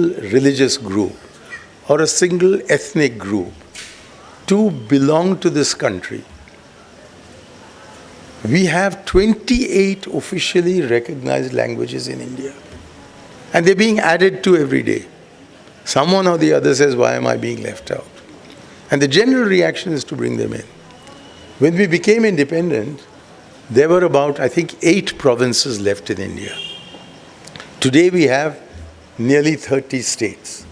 religious group or a single ethnic group to belong to this country. We have 28 officially recognized languages in India, and they're being added to every day. Someone or the other says, why am I being left out? And the general reaction is to bring them in. When we became independent, there were about, I think, 8 provinces left in India. Today we have nearly 30 states.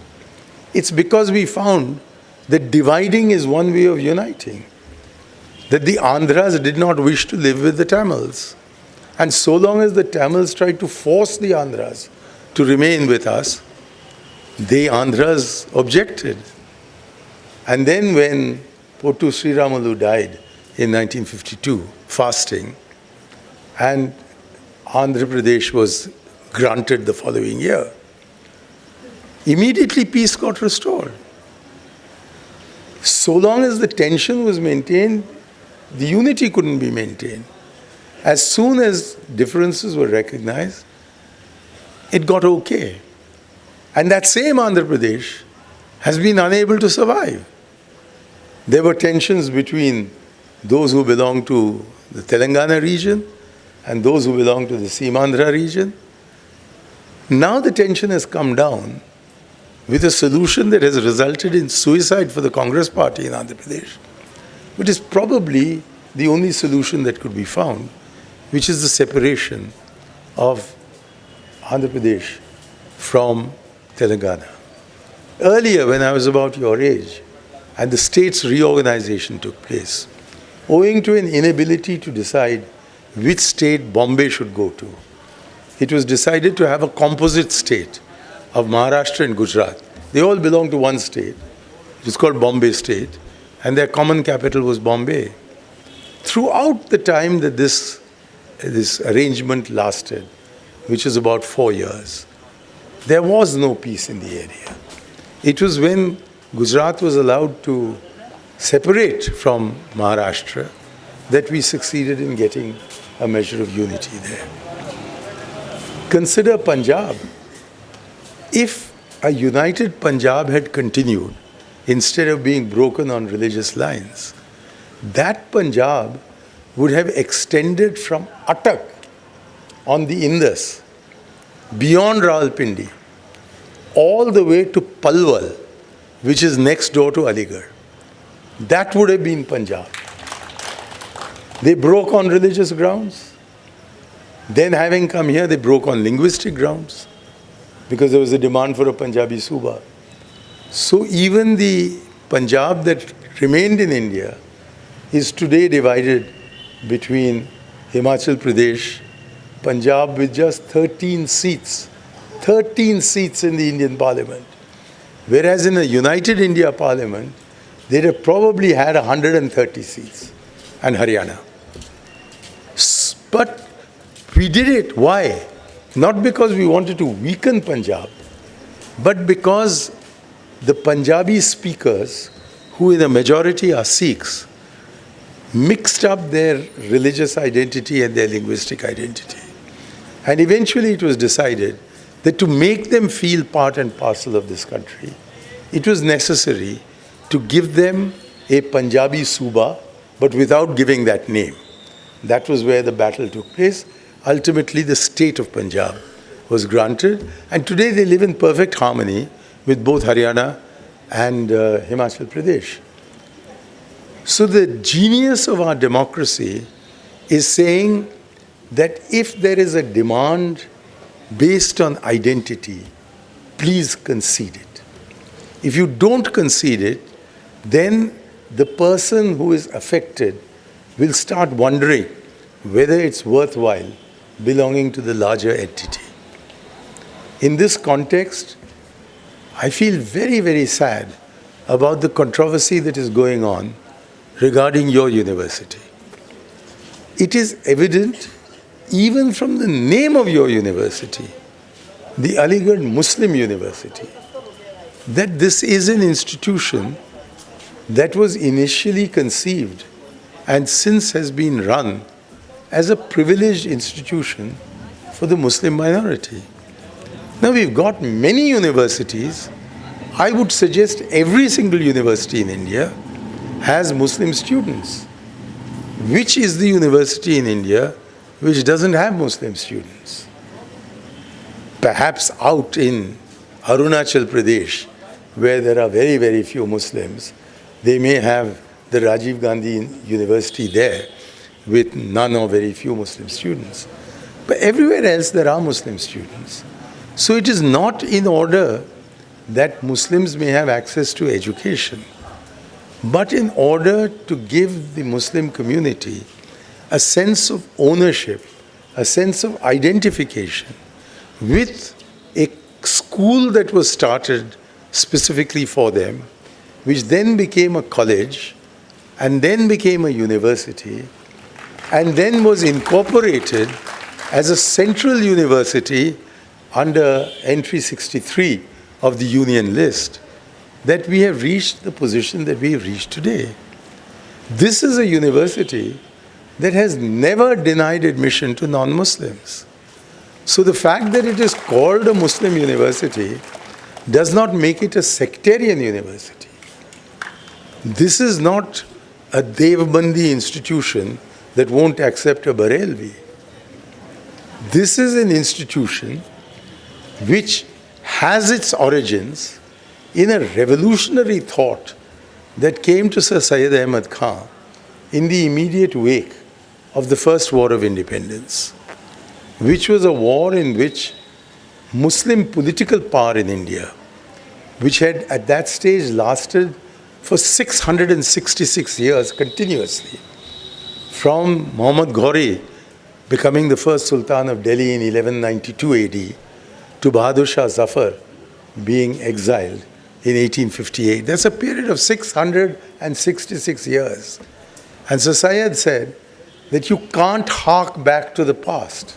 It's because we found that dividing is one way of uniting. That the Andhras did not wish to live with the Tamils. And so long as the Tamils tried to force the Andhras to remain with us, the Andhras objected. And then when Pottu Sriramalu died in 1952, fasting, and Andhra Pradesh was granted the following year, immediately peace got restored. So long as the tension was maintained, the unity couldn't be maintained. As soon as differences were recognized, it got okay. And that same Andhra Pradesh has been unable to survive. There were tensions between those who belong to the Telangana region and those who belong to the Seemandhra region. Now the tension has come down with a solution that has resulted in suicide for the Congress party in Andhra Pradesh, which is probably the only solution that could be found, which is the separation of Andhra Pradesh from Telangana. Earlier, when I was about your age, and the state's reorganization took place, owing to an inability to decide which state Bombay should go to, it was decided to have a composite state of Maharashtra and Gujarat. They all belong to one state. It's called Bombay State, and their common capital was Bombay. Throughout the time that this arrangement lasted, which was about 4 years, there was no peace in the area. It was when Gujarat was allowed to separate from Maharashtra that we succeeded in getting a measure of unity there. Consider Punjab. If a united Punjab had continued, instead of being broken on religious lines, that Punjab would have extended from Attak on the Indus, beyond Rawalpindi, all the way to Palwal, which is next door to Aligarh. That would have been Punjab. They broke on religious grounds. Then, having come here, they broke on linguistic grounds, because there was a demand for a Punjabi Suba. So even the Punjab that remained in India is today divided between Himachal Pradesh, Punjab with just 13 seats. 13 seats in the Indian Parliament. Whereas in a united India Parliament, they'd have probably had 130 seats, and Haryana. But we did it. Why? Not because we wanted to weaken Punjab, but because the Punjabi speakers, who in the majority are Sikhs, mixed up their religious identity and their linguistic identity. And eventually it was decided that to make them feel part and parcel of this country, it was necessary to give them a Punjabi Suba, but without giving that name. That was where the battle took place. Ultimately, the state of Punjab was granted, and today they live in perfect harmony with both Haryana and Himachal Pradesh. So the genius of our democracy is saying that if there is a demand based on identity, please concede it. If you don't concede it, then the person who is affected will start wondering whether it's worthwhile belonging to the larger entity. In this context, I feel very, very sad about the controversy that is going on regarding your university. It is evident, even from the name of your university, the Aligarh Muslim University, that this is an institution that was initially conceived and since has been run as a privileged institution for the Muslim minority. Now we've got many universities. I would suggest every single university in India has Muslim students. Which is the university in India which doesn't have Muslim students? Perhaps out in Arunachal Pradesh, where there are very, very few Muslims, they may have the Rajiv Gandhi University there with none or very few Muslim students. But everywhere else there are Muslim students. So it is not in order that Muslims may have access to education, but in order to give the Muslim community a sense of ownership, a sense of identification with a school that was started specifically for them, which then became a college, and then became a university, and then was incorporated as a central university under entry 63 of the Union list, that we have reached the position that we have reached today. This is a university that has never denied admission to non-Muslims. So the fact that it is called a Muslim university does not make it a sectarian university. This is not a Devbandi institution that won't accept a Barelvi. This is an institution which has its origins in a revolutionary thought that came to Sir Syed Ahmad Khan in the immediate wake of the First War of Independence, which was a war in which Muslim political power in India, which had at that stage lasted for 666 years continuously, from Muhammad Ghori becoming the first Sultan of Delhi in 1192 AD to Bahadur Shah Zafar being exiled in 1858. That's a period of 666 years. And Sir Syed said that you can't hark back to the past.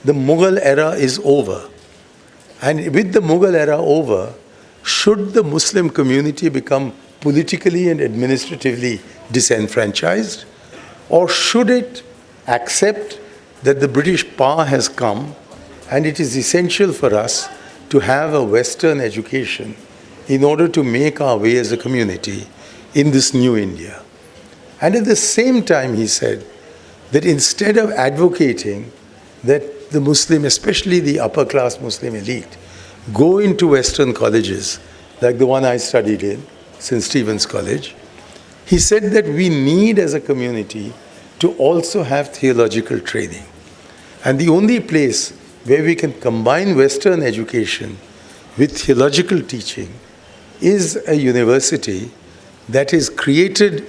The Mughal era is over. And with the Mughal era over, should the Muslim community become politically and administratively disenfranchised? Or should it accept that the British power has come and it is essential for us to have a Western education in order to make our way as a community in this new India? And at the same time, he said that instead of advocating that the Muslim, especially the upper class Muslim elite, go into Western colleges like the one I studied in, St. Stephen's College, he said that we need as a community to also have theological training. And the only place where we can combine Western education with theological teaching is a university that is created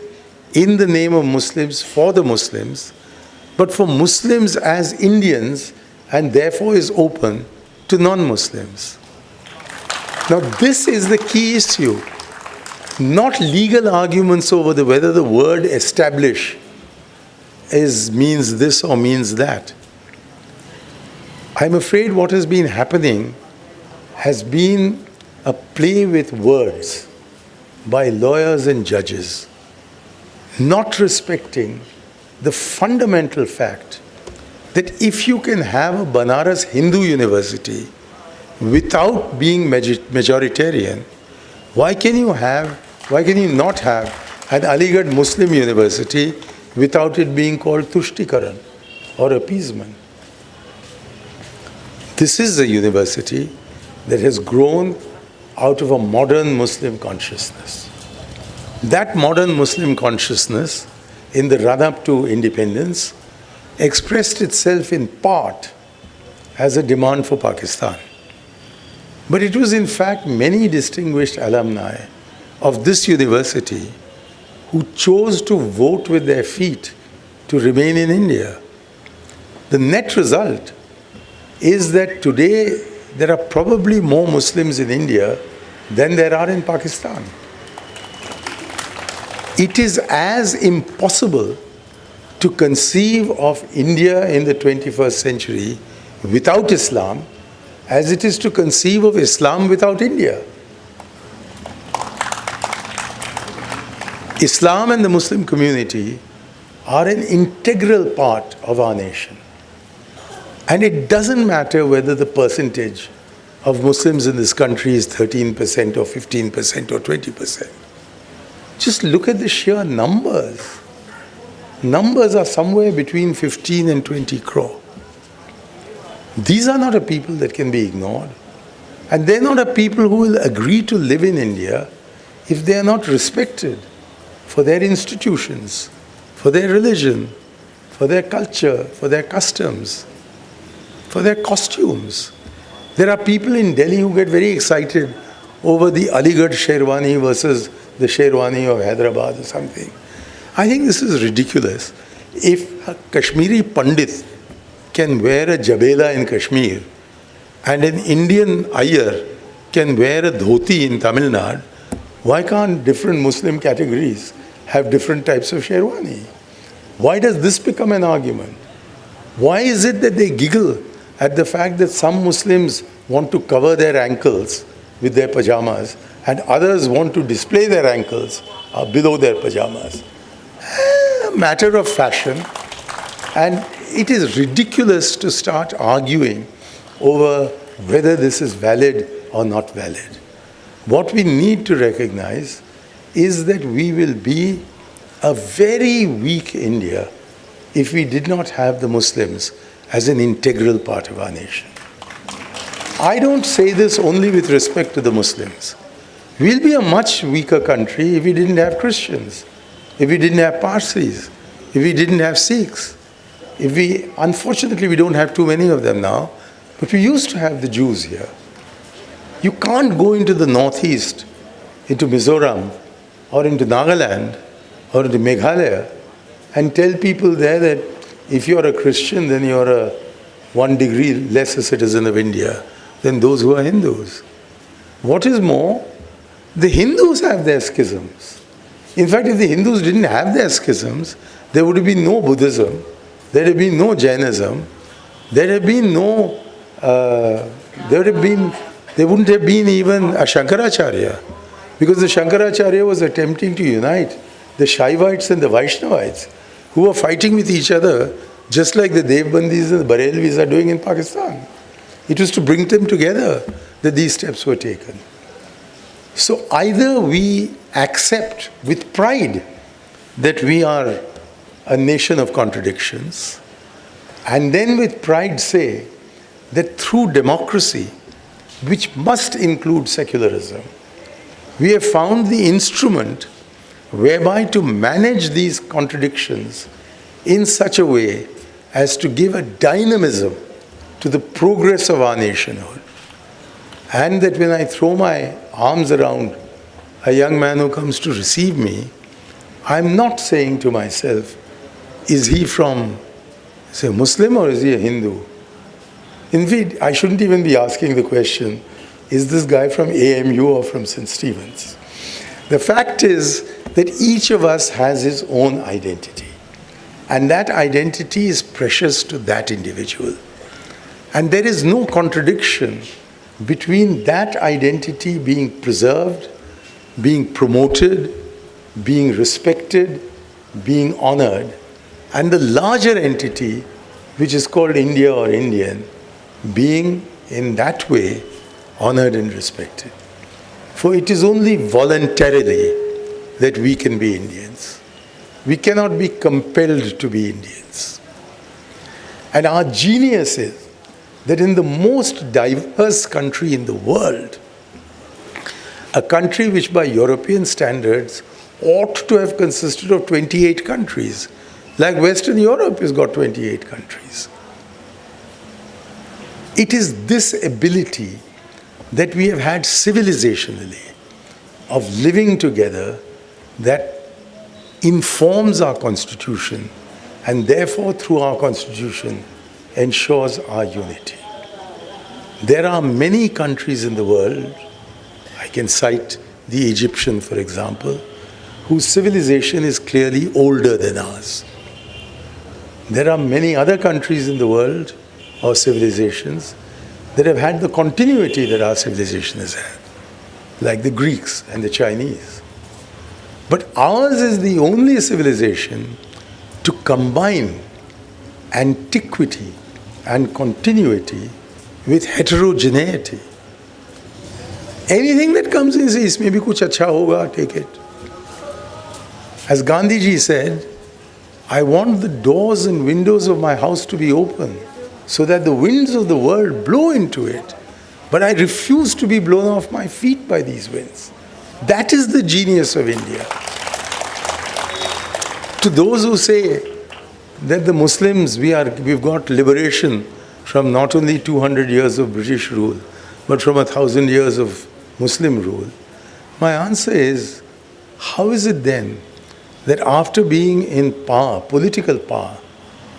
in the name of Muslims for the Muslims, but for Muslims as Indians, and therefore is open to non-Muslims. Now this is the key issue, not legal arguments over whether the word establish means this or means that. I'm afraid what has been happening has been a play with words by lawyers and judges, not respecting the fundamental fact that if you can have a Banaras Hindu university without being majoritarian, why can you not have an Aligarh Muslim university without it being called Tushtikaran or appeasement? This is a university that has grown out of a modern Muslim consciousness. That modern Muslim consciousness in the run-up to independence expressed itself in part as a demand for Pakistan. But it was in fact many distinguished alumni of this university who chose to vote with their feet to remain in India. The net result is that today there are probably more Muslims in India than there are in Pakistan. It is as impossible to conceive of India in the 21st century without Islam as it is to conceive of Islam without India. Islam and the Muslim community are an integral part of our nation. And it doesn't matter whether the percentage of Muslims in this country is 13% or 15% or 20%. Just look at the sheer numbers. Numbers are somewhere between 15 and 20 crore. These are not a people that can be ignored. And they're not a people who will agree to live in India if they are not respected for their institutions, for their religion, for their culture, for their customs, for their costumes. There are people in Delhi who get very excited over the Aligarh Sherwani versus the Sherwani of Hyderabad or something. I think this is ridiculous. If a Kashmiri Pandit can wear a jabela in Kashmir and an Indian Aiyer can wear a dhoti in Tamil Nadu, why can't different Muslim categories have different types of Sherwani? Why does this become an argument? Why is it that they giggle at the fact that some Muslims want to cover their ankles with their pajamas and others want to display their ankles below their pajamas? A matter of fashion. And it is ridiculous to start arguing over whether this is valid or not valid. What we need to recognize is that we will be a very weak India if we did not have the Muslims as an integral part of our nation. I don't say this only with respect to the Muslims. We'll be a much weaker country if we didn't have Christians, if we didn't have Parsis, if we didn't have Sikhs. Unfortunately, we don't have too many of them now, but we used to have the Jews here. You can't go into the northeast, into Mizoram, or into Nagaland, or into Meghalaya, and tell people there that if you're a Christian, then you're a 1 degree less a citizen of India than those who are Hindus. What is more, the Hindus have their schisms. In fact, if the Hindus didn't have their schisms, there would have been no Buddhism, there would have been no Jainism, there wouldn't have been even a Shankaracharya, because the Shankaracharya was attempting to unite the Shaivites and the Vaishnavites, who were fighting with each other, just like the Devbandis and the Barelvis are doing in Pakistan. It was to bring them together that these steps were taken. So either we accept with pride that we are a nation of contradictions, and then with pride say that through democracy, which must include secularism, we have found the instrument whereby to manage these contradictions in such a way as to give a dynamism to the progress of our nationhood. And that when I throw my arms around a young man who comes to receive me, I'm not saying to myself, is he from, say, Muslim or is he a Hindu? In fact, I shouldn't even be asking the question, is this guy from AMU or from St. Stephen's? The fact is that each of us has his own identity. And that identity is precious to that individual. And there is no contradiction between that identity being preserved, being promoted, being respected, being honored, and the larger entity, which is called India or Indian, being in that way honored and respected. For it is only voluntarily that we can be Indians. We cannot be compelled to be Indians. And our genius is that in the most diverse country in the world, a country which by European standards ought to have consisted of 28 countries, like Western Europe has got 28 countries. It is this ability that we have had civilizationally of living together that informs our constitution, and therefore through our constitution ensures our unity. There are many countries in the world, I can cite the Egyptian for example, whose civilization is clearly older than ours. There are many other countries in the world or civilizations that have had the continuity that our civilization has had, like the Greeks and the Chinese. But ours is the only civilization to combine antiquity and continuity with heterogeneity. Anything that comes in says, इसमें भी कुछ अच्छा होगा, take it. As Gandhi ji said, I want the doors and windows of my house to be open so that the winds of the world blow into it. But I refuse to be blown off my feet by these winds. That is the genius of India. To those who say that the Muslims, we've got liberation from not only 200 years of British rule, but from 1,000 years of Muslim rule, my answer is, how is it then that after being in power, political power,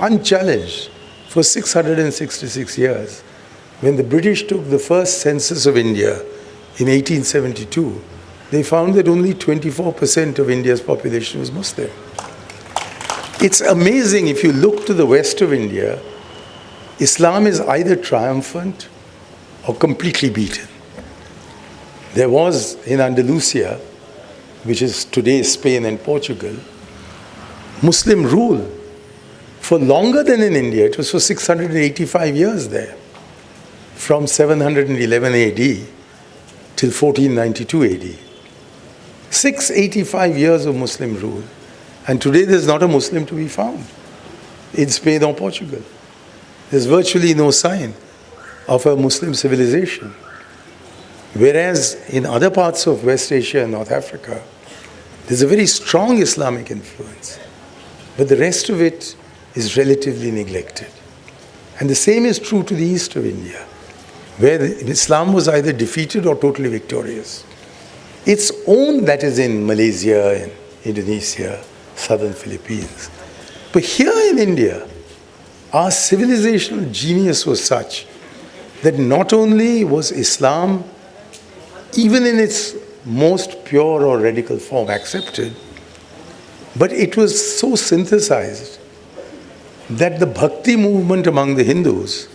unchallenged for 666 years, when the British took the first census of India in 1872, they found that only 24% of India's population was Muslim. It's amazing, if you look to the west of India, Islam is either triumphant or completely beaten. There was in Andalusia, which is today Spain and Portugal, Muslim rule for longer than in India. It was for 685 years there, from 711 AD till 1492 AD. 685 years of Muslim rule. And today there's not a Muslim to be found in Spain or Portugal. There's virtually no sign of a Muslim civilization. Whereas in other parts of West Asia and North Africa, there's a very strong Islamic influence. But the rest of it is relatively neglected. And the same is true to the east of India, where Islam was either defeated or totally victorious. Its own, that is in Malaysia and Indonesia, southern Philippines. But here in India, our civilizational genius was such that not only was Islam, even in its most pure or radical form, accepted, but it was so synthesized that the bhakti movement among the Hindus,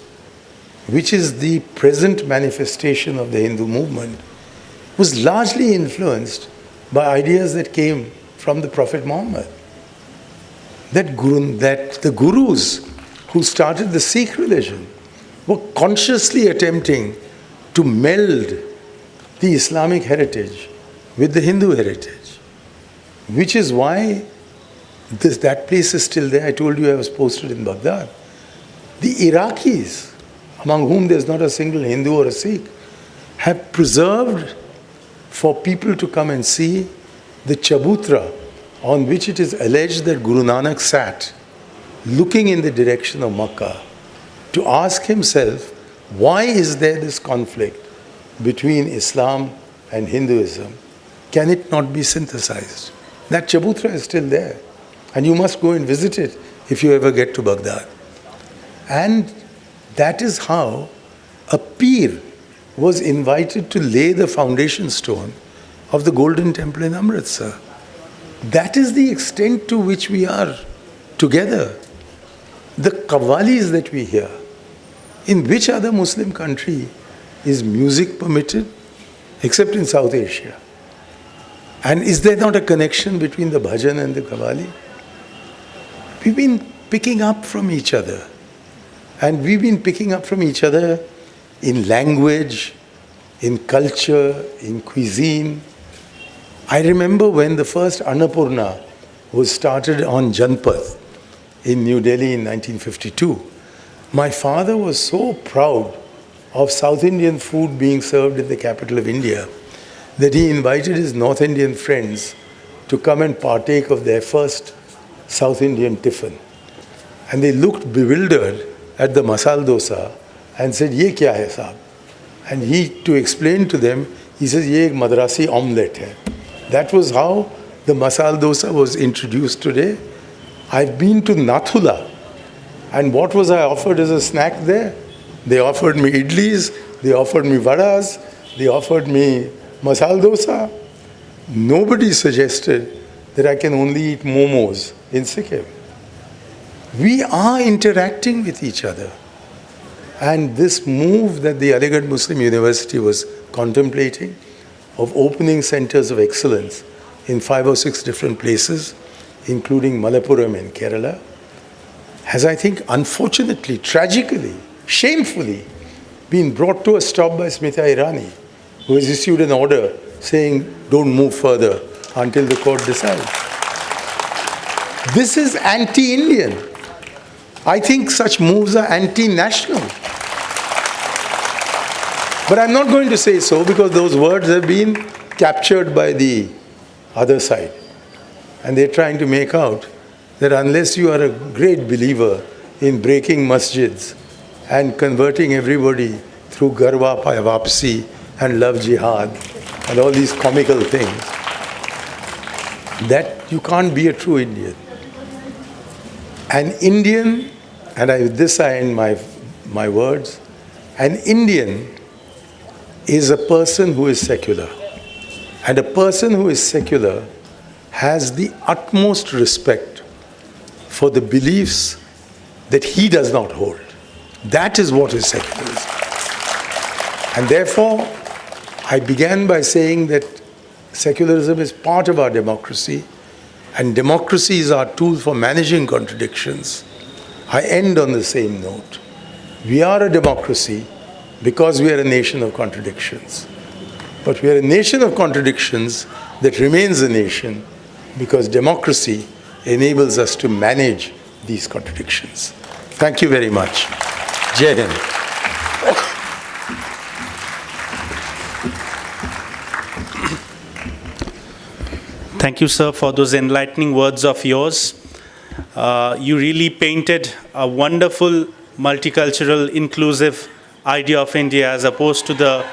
which is the present manifestation of the Hindu movement, was largely influenced by ideas that came from the Prophet Muhammad. That the gurus who started the Sikh religion were consciously attempting to meld the Islamic heritage with the Hindu heritage, which is why that place is still there. I told you I was posted in Baghdad. The Iraqis, among whom there's not a single Hindu or a Sikh, have preserved for people to come and see the chabutra on which it is alleged that Guru Nanak sat looking in the direction of Makkah to ask himself, why is there this conflict between Islam and Hinduism? Can it not be synthesized? That chabutra is still there, and you must go and visit it if you ever get to Baghdad. And that is how a pir was invited to lay the foundation stone of the Golden Temple in Amritsar. That is the extent to which we are together. The qawwalis that we hear, in which other Muslim country is music permitted, except in South Asia? And is there not a connection between the bhajan and the qawwali? We've been picking up from each other. And we've been picking up from each other in language, in culture, in cuisine. I remember when the first Annapurna was started on Janpath in New Delhi in 1952. My father was so proud of South Indian food being served in the capital of India that he invited his North Indian friends to come and partake of their first South Indian tiffin. And they looked bewildered at the masala dosa and said, "Ye kya hai sahab?" And he, to explain to them, he says, "Ye ek madrasi omelette hai." That was how the masala dosa was introduced today. I've been to Nathula, and what was I offered as a snack there? They offered me idlis, they offered me vadas, they offered me masala dosa. Nobody suggested that I can only eat momos in Sikkim. We are interacting with each other. And this move that the Aligarh Muslim University was contemplating of opening centers of excellence in 5 or 6 different places, including Malappuram in Kerala, has, I think, unfortunately, tragically, shamefully, been brought to a stop by Smita Irani, who has issued an order saying, don't move further until the court decides. This is anti-Indian. I think such moves are anti-national. But I'm not going to say so because those words have been captured by the other side. And they're trying to make out that unless you are a great believer in breaking masjids and converting everybody through garwa vapsi and love jihad and all these comical things, that you can't be a true Indian. An Indian, and with this I end my words, an Indian is a person who is secular. And a person who is secular has the utmost respect for the beliefs that he does not hold. That is what is secularism. And therefore, I began by saying that secularism is part of our democracy, and democracy is our tool for managing contradictions. I end on the same note. We are a democracy because we are a nation of contradictions. But we are a nation of contradictions that remains a nation because democracy enables us to manage these contradictions. Thank you very much. Jai Hind. Thank you, sir, for those enlightening words of yours. You really painted a wonderful, multicultural, inclusive idea of India as opposed to the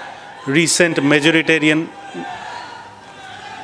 recent majoritarian